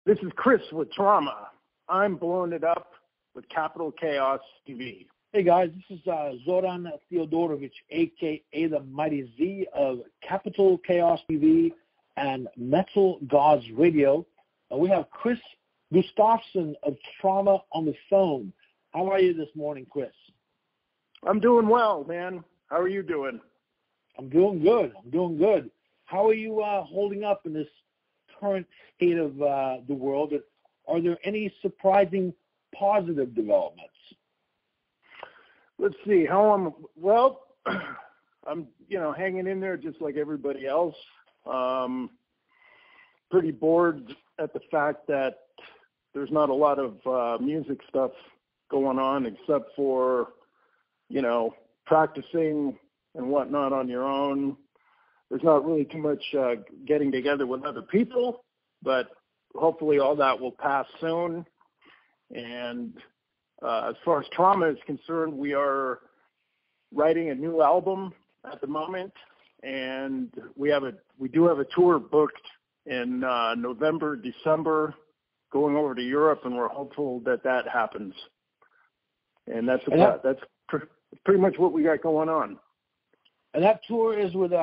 This is Kris with Trauma. I'm blowing it up with Capital Chaos TV. Hey guys, this is Zoran Theodorovich, a.k.a. the Mighty Z of Capital Chaos TV and Metal Gods Radio. We have Kris Gustofson of Trauma on the phone. How are you this morning, Kris? I'm doing well, man. How are you doing? I'm doing good. How are you holding up in this current state of the world? Are there any surprising positive developments? Let's see how I'm hanging in there just like everybody else. Pretty bored at the fact that there's not a lot of music stuff going on except for, practicing and whatnot on your own. There's not really too much getting together with other people, but hopefully all that will pass soon. And as far as Trauma is concerned, we are writing a new album at the moment, and we do have a tour booked in November, December, going over to Europe, and we're hopeful that happens. And that's pretty much what we got going on. And that tour is with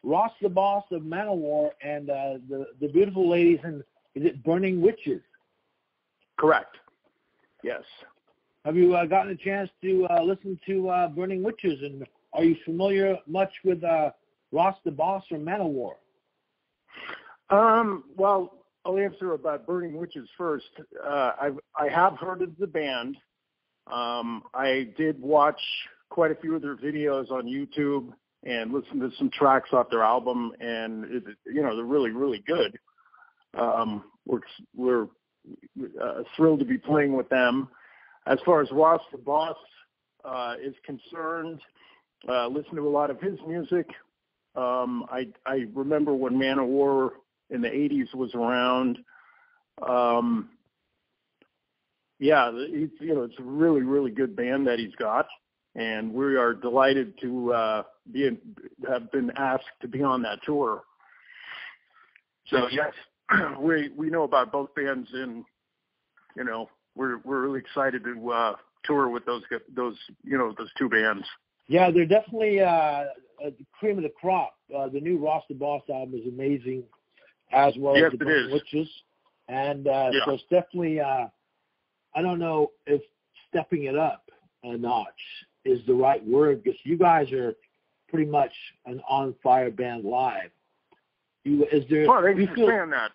Ross the Boss of Manowar and the beautiful ladies in, is it Burning Witches? Correct. Yes. Have you gotten a chance to listen to Burning Witches, and are you familiar much with Ross the Boss from Manowar? Well, I'll answer about Burning Witches first. I have heard of the band. I did watch quite a few of their videos on YouTube and listen to some tracks off their album, and they're really, really good. We're thrilled to be playing with them. As far as Ross the Boss is concerned, listen to a lot of his music. I remember when Manowar in the 80s was around. It's a really, really good band that he's got, and we are delighted to have been asked to be on that tour. So yes, we know about both bands, and we're really excited to tour with those two bands. Yeah, they're definitely the cream of the crop. The new Ross the Boss album is amazing, as well as the Burning Witches, and so it's definitely. I don't know if stepping it up a notch is the right word, because you guys are pretty much an on-fire band live. Thanks for saying that.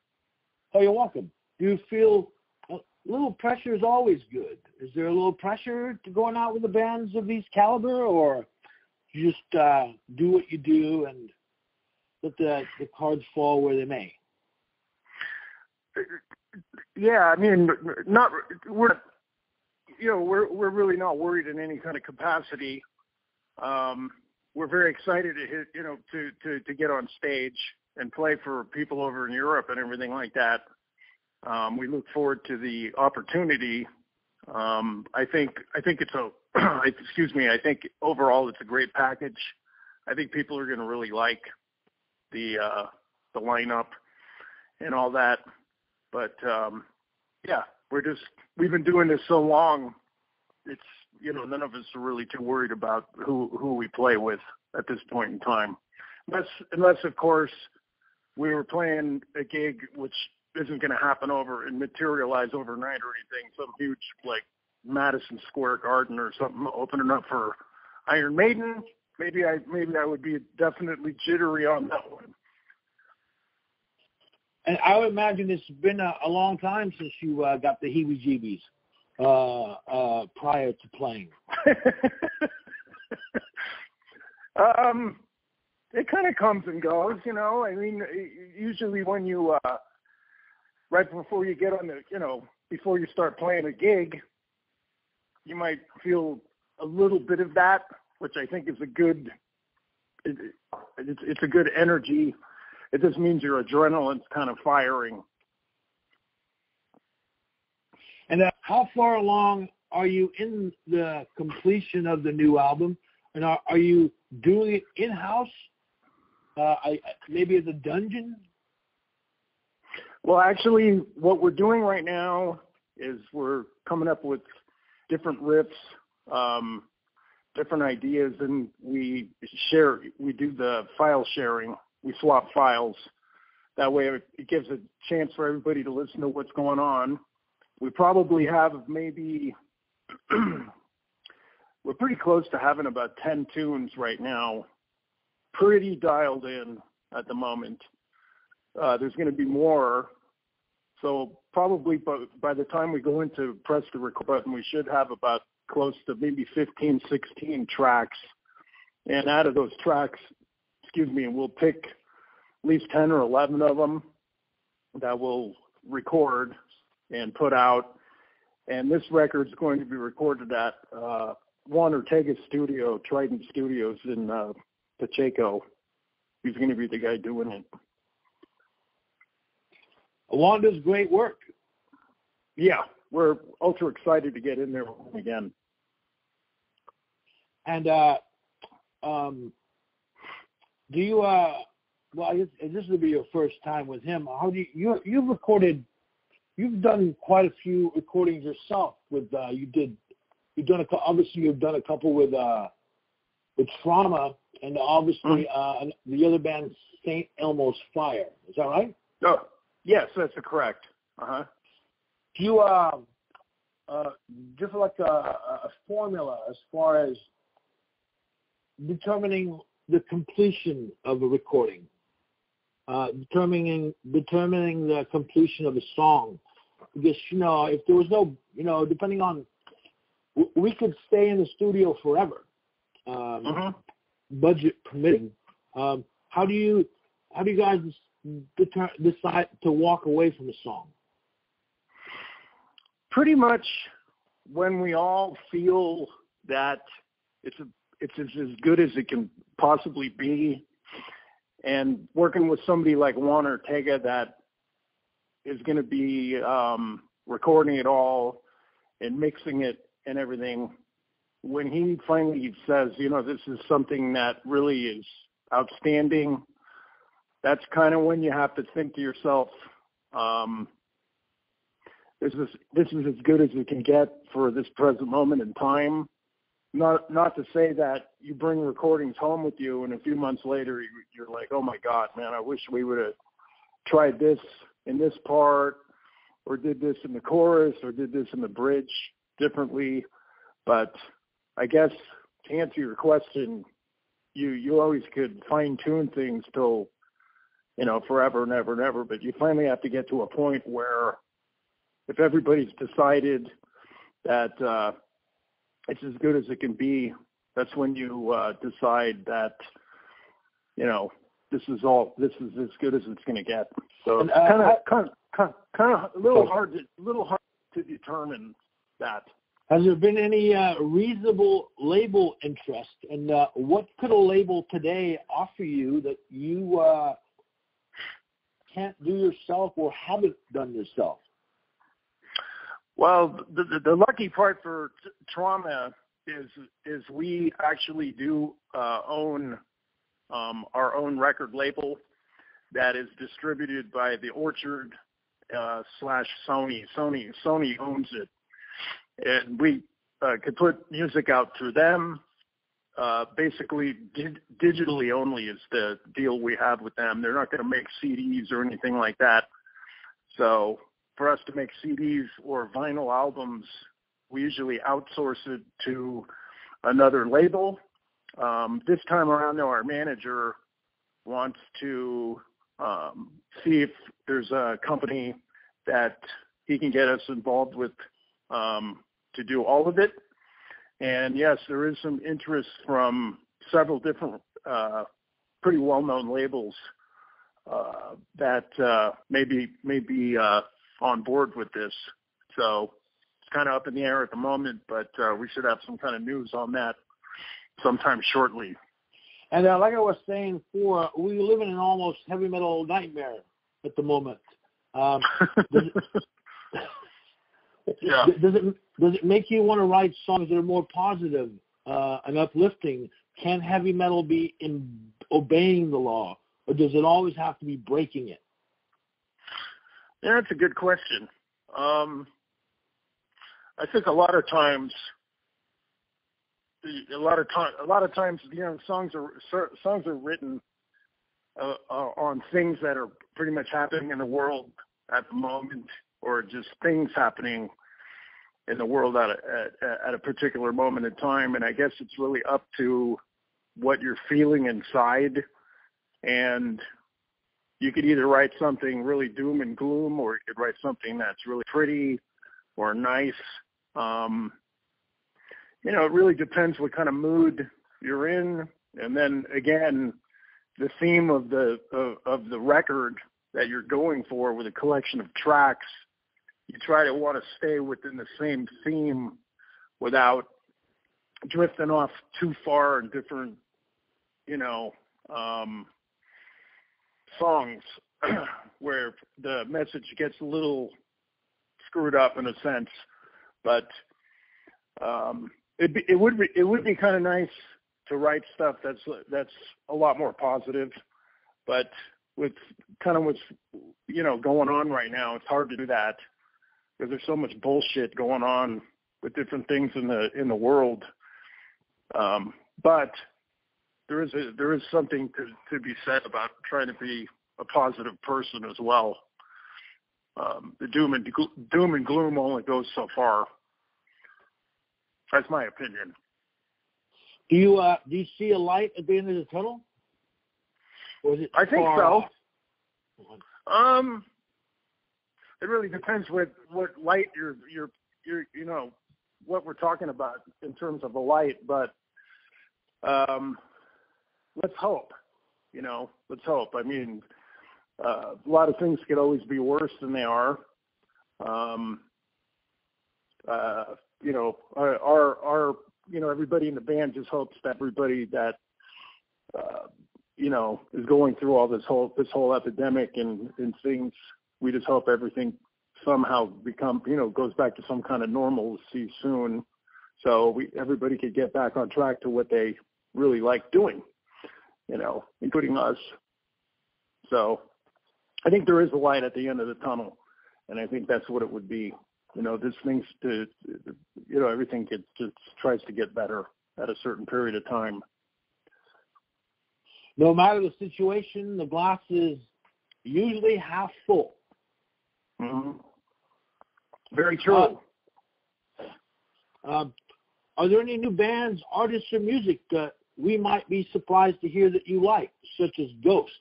Oh, you're welcome. Do you feel a little pressure is always good? Is there a little pressure to going out with the bands of these caliber, or you just do what you do and let the cards fall where they may? Yeah, I mean, we're really not worried in any kind of capacity. We're very excited to get on stage and play for people over in Europe and everything like that. We look forward to the opportunity. I think I think overall it's a great package. I think people are going to really like the lineup and all that. But we've been doing this so long. It's none of us are really too worried about who we play with at this point in time, unless of course we were playing a gig which isn't going to happen and materialize overnight or anything. Some huge like Madison Square Garden or something opening up for Iron Maiden. Maybe I would be definitely jittery on that one. And I would imagine it's been a long time since you got the heebie-jeebies prior to playing. It kind of comes and goes, I mean, usually when you, right before you get on before you start playing a gig, you might feel a little bit of that, which I think is it's a good energy. It just means your adrenaline's kind of firing. And how far along are you in the completion of the new album? And are you doing it in-house? Maybe at the dungeon? Well, actually, what we're doing right now is we're coming up with different riffs, different ideas, and we do the file sharing. We swap files. That way it gives a chance for everybody to listen to what's going on. We probably have maybe, we're pretty close to having about 10 tunes right now, pretty dialed in at the moment. There's going to be more. So probably by the time we go into press the record button, we should have about close to maybe 15, 16 tracks. And out of those tracks, we'll pick at least 10 or 11 of them that we'll record and put out. And this record's going to be recorded at Juan Ortega's studio, Trident Studios in Pacheco. He's going to be the guy doing it. Juan does great work. Yeah, we're ultra excited to get in there again. And do you? Well, I guess this will be your first time with him. How do you've recorded? You've done quite a few recordings yourself. With obviously you've done a couple with Trauma, and obviously the other band St. Elmo's Fire. Is that right? Oh, yes, that's correct. Do you just like a formula as far as determining the completion of a recording, determining the completion of a song? Because if there was no, depending on, we could stay in the studio forever, budget permitting. How do you guys decide to walk away from a song? Pretty much when we all feel that it's as good as it can possibly be, and working with somebody like Juan Ortega that is going to be recording it all and mixing it and everything, when he finally says, this is something that really is outstanding, that's kind of when you have to think to yourself, this is as good as it can get for this present moment in time. Not to say that you bring recordings home with you and a few months later you're like, oh my God, man, I wish we would have tried this in this part, or did this in the chorus, or did this in the bridge differently. But I guess to answer your question, you always could fine tune things till, forever and ever and ever. But you finally have to get to a point where if everybody's decided that it's as good as it can be, that's when you decide that, this is as good as it's going to get. So kind of a little hard to determine that. Has there been any reasonable label interest, and what could a label today offer you that you can't do yourself or haven't done yourself? Well, the lucky part for Trauma is we actually do own our own record label that is distributed by the Orchard / Sony. Sony owns it, and we could put music out through them. Basically, digitally only is the deal we have with them. They're not going to make CDs or anything like that. So for us to make CDs or vinyl albums, we usually outsource it to another label. This time around, though, our manager wants to see if there's a company that he can get us involved with to do all of it. And yes, there is some interest from several different pretty well-known labels that may be on board with this. So it's kind of up in the air at the moment, but we should have some kind of news on that sometime shortly. And like I was saying before, we live in an almost heavy metal nightmare at the moment. Yeah. Does it make you want to write songs that are more positive and uplifting? Can heavy metal be in obeying the law, or does it always have to be breaking it? Yeah, that's a good question. I think a lot of times, songs are written on things that are pretty much happening in the world at the moment, or just things happening in the world at a particular moment in time. And I guess it's really up to what you're feeling inside. And you could either write something really doom and gloom, or you could write something that's really pretty or nice. It really depends what kind of mood you're in. And then again, the theme of the record that you're going for with a collection of tracks, you try to want to stay within the same theme without drifting off too far in different, songs where the message gets a little screwed up in a sense. But it would be kind of nice to write stuff that's a lot more positive. But with kind of what's going on right now, it's hard to do that because there's so much bullshit going on with different things in the world. But there is something to be said about trying to be a positive person as well. The doom and gloom only goes so far. That's my opinion. Do you see a light at the end of the tunnel? Or is it I think so. Off? It really depends what light you're what we're talking about in terms of a light, but let's hope. Let's hope. I mean, a lot of things could always be worse than they are. Everybody in the band just hopes that everybody that is going through all this whole epidemic and things, we just hope everything somehow goes back to some kind of normalcy soon, so everybody could get back on track to what they really like doing, including us. So I think there is a light at the end of the tunnel, and I think that's what it would be. This thing's everything just tries to get better at a certain period of time. No matter the situation, the glass is usually half full. Mm-hmm. Very true. Are there any new bands, artists, or music that we might be surprised to hear that you like, such as Ghost?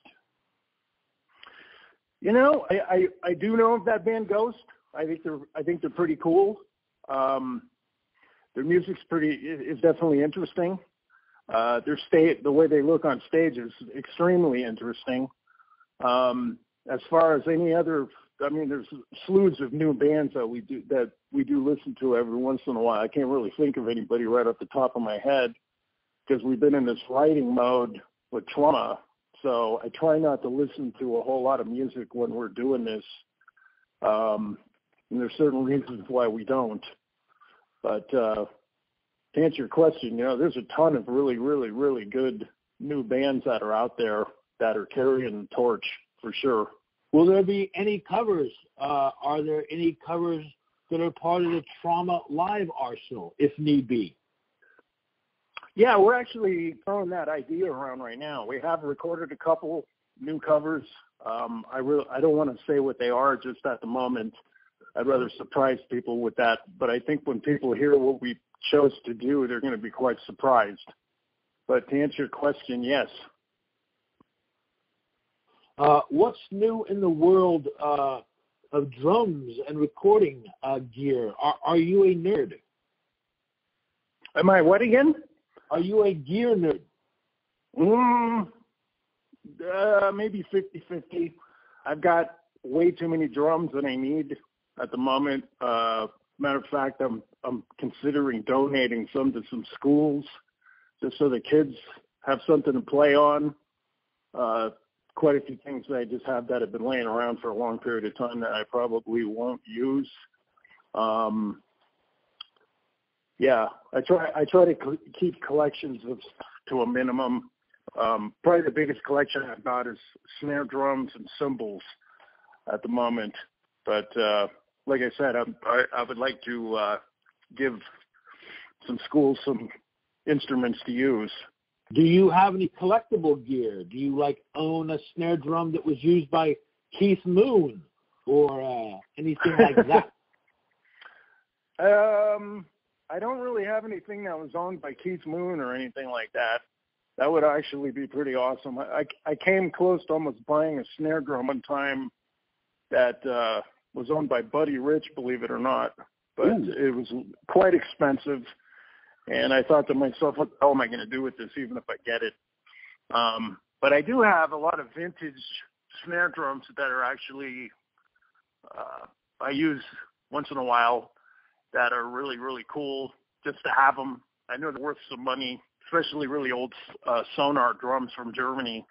I do know of that band Ghost. I think they're pretty cool. Their music's is definitely interesting. The way they look on stage is extremely interesting. As far as any other, there's slews of new bands that we do listen to every once in a while. I can't really think of anybody right off the top of my head because we've been in this writing mode with Trauma. So I try not to listen to a whole lot of music when we're doing this. And there's certain reasons why we don't. But to answer your question, there's a ton of really, really, really good new bands that are out there that are carrying the torch for sure. Will there be any covers? Are there any covers that are part of the Trauma live arsenal, if need be? Yeah, we're actually throwing that idea around right now. We have recorded a couple new covers. I don't want to say what they are just at the moment. I'd rather surprise people with that. But I think when people hear what we chose to do, they're going to be quite surprised. But to answer your question, yes. What's new in the world of drums and recording gear? Are you a nerd? Am I what again? Are you a gear nerd? Maybe 50-50. I've got way too many drums than I need at the moment. Matter of fact, I'm considering donating some to some schools just so the kids have something to play on. Quite a few things that I just have that have been laying around for a long period of time that I probably won't use. I try to keep collections to a minimum. Probably the biggest collection I've got is snare drums and cymbals at the moment. But like I said, I would like to give some schools some instruments to use. Do you have any collectible gear? Do you own a snare drum that was used by Keith Moon or anything like that? I don't really have anything that was owned by Keith Moon or anything like that. That would actually be pretty awesome. I came close to almost buying a snare drum one time that was owned by Buddy Rich, believe it or not. But It was quite expensive. And I thought to myself, what the hell am I going to do with this, even if I get it? But I do have a lot of vintage snare drums that are actually I use once in a while that are really, really cool just to have them. I know they're worth some money, especially really old Sonar drums from Germany.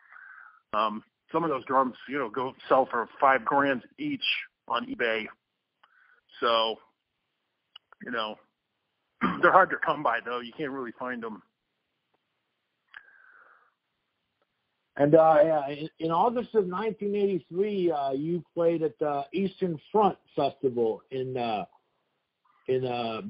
Some of those drums, go sell for $5,000 each on eBay. So, they're hard to come by, though. You can't really find them. And in August of 1983, you played at the Eastern Front Festival in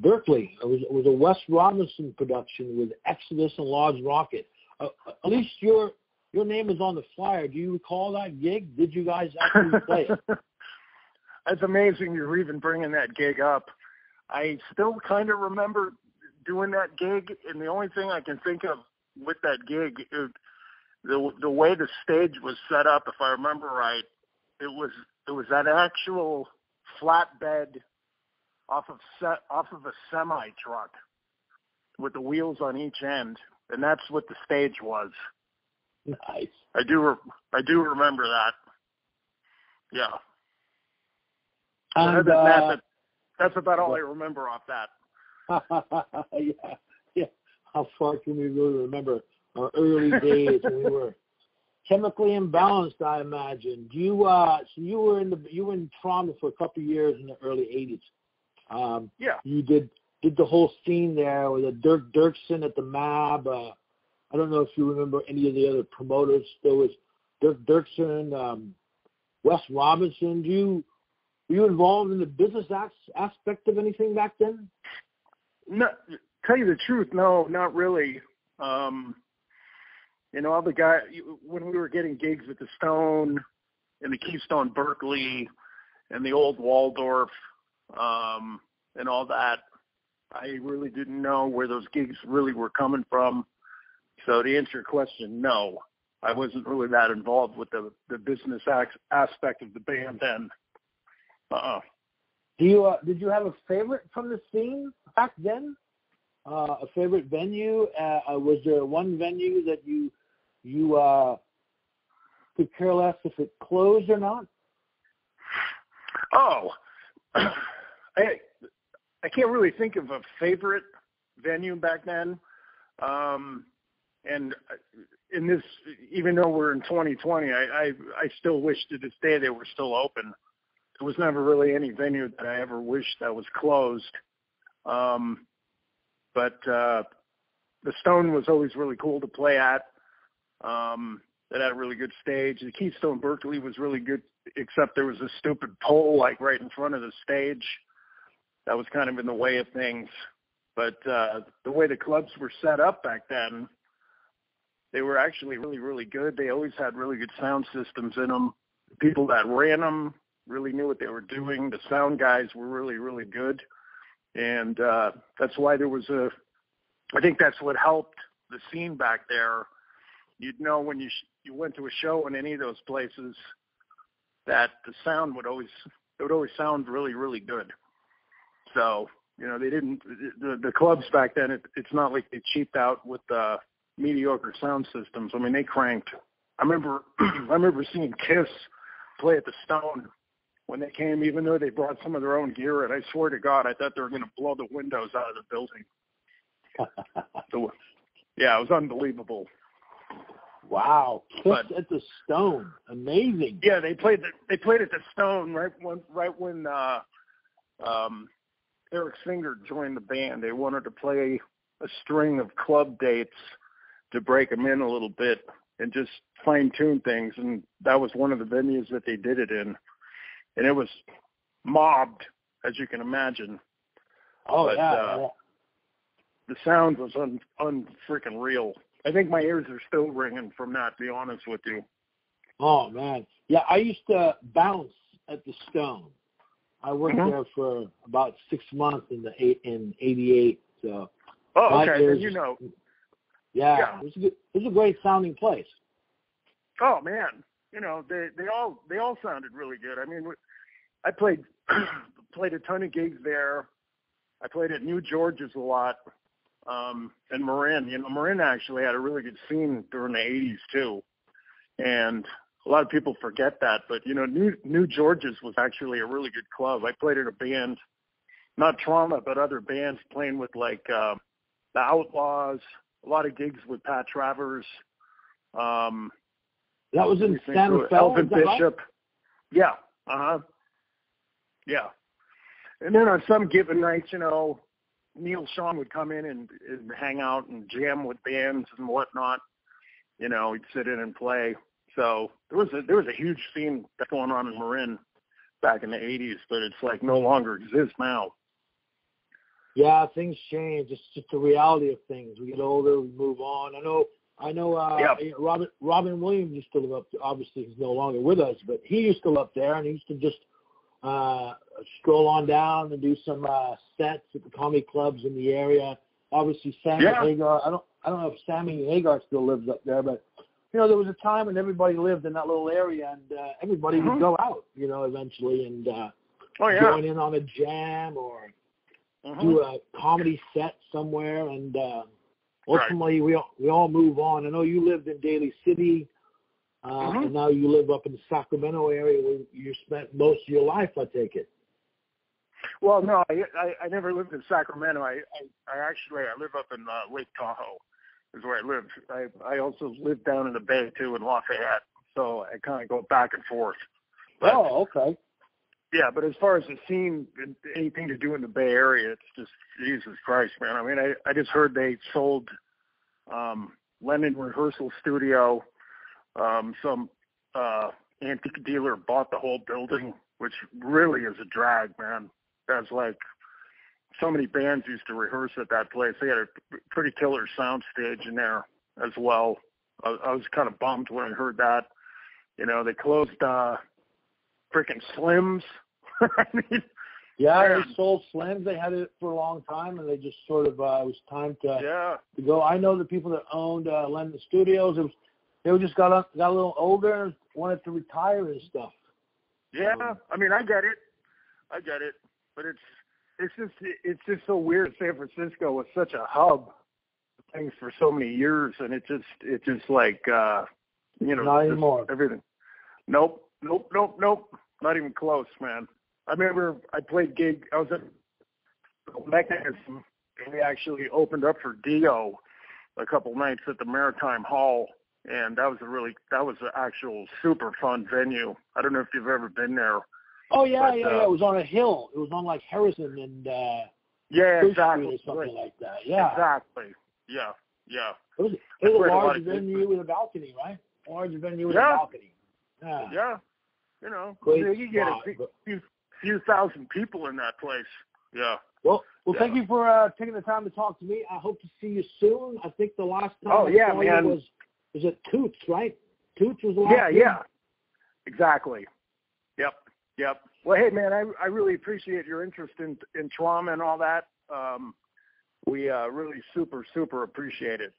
Berkeley. It was a Wes Robinson production with Exodus and Large Rocket. At least your name is on the flyer. Do you recall that gig? Did you guys actually play it? That's amazing you're even bringing that gig up. I still kind of remember doing that gig, and the only thing I can think of with that gig is the way the stage was set up. If I remember right, it was that actual flatbed off of a semi truck with the wheels on each end, and that's what the stage was. Nice. I do remember that. Yeah. And, that's about all I remember off that. Yeah. How far can we really remember our early days when we were chemically imbalanced? I imagine. Do you? So you were in Toronto for a couple of years in the early '80s. Yeah. You did the whole scene there with the Dirk Dirksen at the MAB. I don't know if you remember any of the other promoters. There was Dirk Dirksen, Wes Robinson. Were you involved in the business aspect of anything back then? No, tell you the truth, no, not really. All the guys, when we were getting gigs at the Stone and the Keystone Berkeley and the old Waldorf and all that, I really didn't know where those gigs really were coming from. So to answer your question, no, I wasn't really that involved with the business aspect of the band then. Did you have a favorite from the scene back then? A favorite venue? Was there one venue that you could care less if it closed or not? Oh, I can't really think of a favorite venue back then. And in this, even though we're in 2020, I still wish to this day they were still open. There was never really any venue that I ever wished that was closed. But the Stone was always really cool to play at. It had a really good stage. The Keystone Berkeley was really good, except there was a stupid pole right in front of the stage. That was kind of in the way of things. But the way the clubs were set up back then, they were actually really, really good. They always had really good sound systems in them. The people that ran them really knew what they were doing. The sound guys were really, really good. And that's why there was I think that's what helped the scene back there. You'd know when you went to a show in any of those places that the sound would always sound really, really good. So, they didn't, the clubs back then, it's not like they cheaped out with mediocre sound systems. I mean, they cranked. I remember seeing Kiss play at the Stone when they came, even though they brought some of their own gear, and I swear to God, I thought they were going to blow the windows out of the building. So, yeah, it was unbelievable. Wow, Kiss at the Stone, amazing. Yeah, they played at the Stone right when Eric Singer joined the band. They wanted to play a string of club dates to break them in a little bit and just fine tune things, and that was one of the venues that they did it in. And it was mobbed, as you can imagine. Oh, but, yeah. The sound was unfreaking real. I think my ears are still ringing from that, to be honest with you. Oh, man. Yeah, I used to bounce at the Stone. I worked there for about 6 months in 88. So. Oh, okay. Then you know. Yeah. It was a great sounding place. Oh man, you know they all sounded really good. I mean, I played a ton of gigs there. I played at New George's a lot, and Marin. You know, Marin actually had a really good scene during the '80s too, and a lot of people forget that. But you know, New George's was actually a really good club. I played in a band, not Trauma, but other bands, playing with like the Outlaws. A lot of gigs with Pat Travers. That was in Santa Fe. Elvin Bishop. Right? Yeah. Yeah. And then on some given nights, you know, Neil Sean would come in and hang out and jam with bands and whatnot. You know, he'd sit in and play. So there was a huge scene that's going on in Marin back in the 80s, but it's like no longer exists now. Yeah, things change. It's just the reality of things. We get older, we move on. I know. Robin Williams used to live up there. Obviously, he's no longer with us, but he used to live up there, and he used to just stroll on down and do some sets at the comedy clubs in the area. Obviously, Sammy Hagar. I don't know if Sammy Hagar still lives up there, but you know, there was a time when everybody lived in that little area, and everybody would go out, you know, eventually, and join in on a jam or do a comedy set somewhere, and ultimately we all move on. I know you lived in Daly City, and now you live up in the Sacramento area where you spent most of your life, I take it. Well, no, I never lived in Sacramento. I live up in Lake Tahoe is where I lived. I also lived down in the Bay, too, in Lafayette, so I kind of go back and forth. But, okay. Yeah, but as far as the scene, anything to do in the Bay Area, it's just, Jesus Christ, man. I mean, I just heard they sold Lennon Rehearsal Studio. Some antique dealer bought the whole building, which really is a drag, man. That's like so many bands used to rehearse at that place. They had a pretty killer sound stage in there as well. I was kind of bummed when I heard that. You know, they closed freaking Slim's. I mean, they sold Slim's. They had it for a long time, and they just sort of it was time to go. I know the people that owned Lennon Studios. They just got a little older and wanted to retire and stuff. Yeah, I mean, I get it, but it's just so weird. San Francisco was such a hub of things for so many years, and it just like you know, not anymore. Everything. Nope. Not even close, man. I remember I played gig. I was at Mechanism, and we actually opened up for Dio a couple nights at the Maritime Hall, and that was an actual super fun venue. I don't know if you've ever been there. Oh yeah. It was on a hill. It was on like Harrison and exactly, or something like that. Yeah, exactly. Yeah. It was a large venue with a balcony, right? Large venue with a balcony. Yeah. You know, great you get a few thousand people in that place. Yeah. Well, thank you for taking the time to talk to me. I hope to see you soon. I think the last time I saw you was at Toots, right? Toots was the last Yeah. Exactly. Yep. Well, hey, man, I really appreciate your interest in trauma and all that. We really super appreciate it.